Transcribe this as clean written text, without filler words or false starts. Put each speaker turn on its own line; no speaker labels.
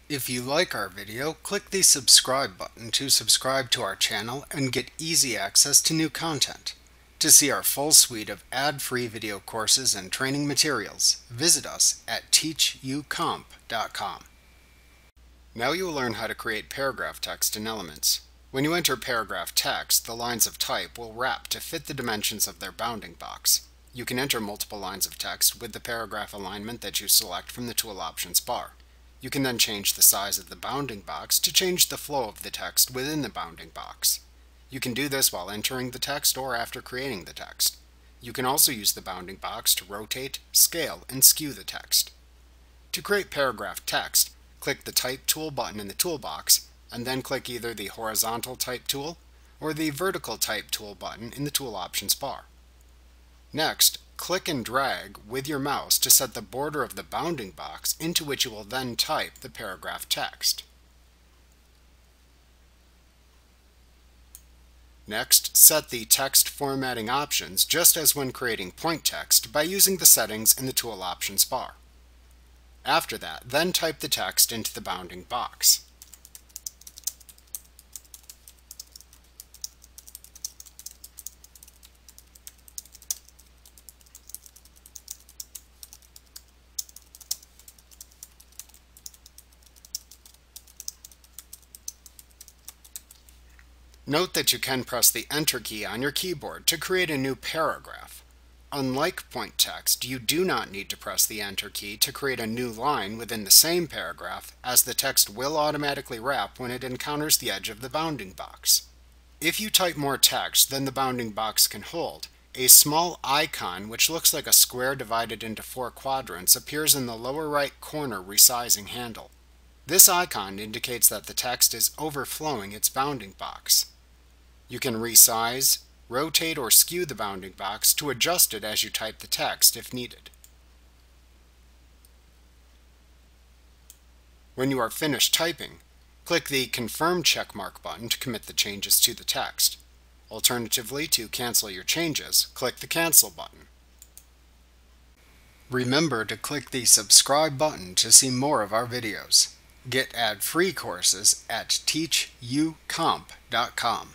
If you like our video, click the subscribe button to subscribe to our channel and get easy access to new content. To see our full suite of ad-free video courses and training materials, visit us at teachucomp.com. Now you will learn how to create paragraph text in Elements. When you enter paragraph text, the lines of type will wrap to fit the dimensions of their bounding box. You can enter multiple lines of text with the paragraph alignment that you select from the Tool Options bar. You can then change the size of the bounding box to change the flow of the text within the bounding box. You can do this while entering the text or after creating the text. You can also use the bounding box to rotate, scale, and skew the text. To create paragraph text, click the Type Tool button in the toolbox, and then click either the Horizontal Type Tool or the Vertical Type Tool button in the Tool Options bar. Next, click and drag with your mouse to set the border of the bounding box into which you will then type the paragraph text. Next, set the text formatting options just as when creating point text by using the settings in the Tool Options bar. After that, then type the text into the bounding box. Note that you can press the Enter key on your keyboard to create a new paragraph. Unlike point text, you do not need to press the Enter key to create a new line within the same paragraph, as the text will automatically wrap when it encounters the edge of the bounding box. If you type more text than the bounding box can hold, a small icon which looks like a square divided into 4 quadrants appears in the lower right corner resizing handle. This icon indicates that the text is overflowing its bounding box. You can resize, rotate, or skew the bounding box to adjust it as you type the text if needed. When you are finished typing, click the Confirm checkmark button to commit the changes to the text. Alternatively, to cancel your changes, click the Cancel button. Remember to click the subscribe button to see more of our videos. Get ad-free courses at teachucomp.com.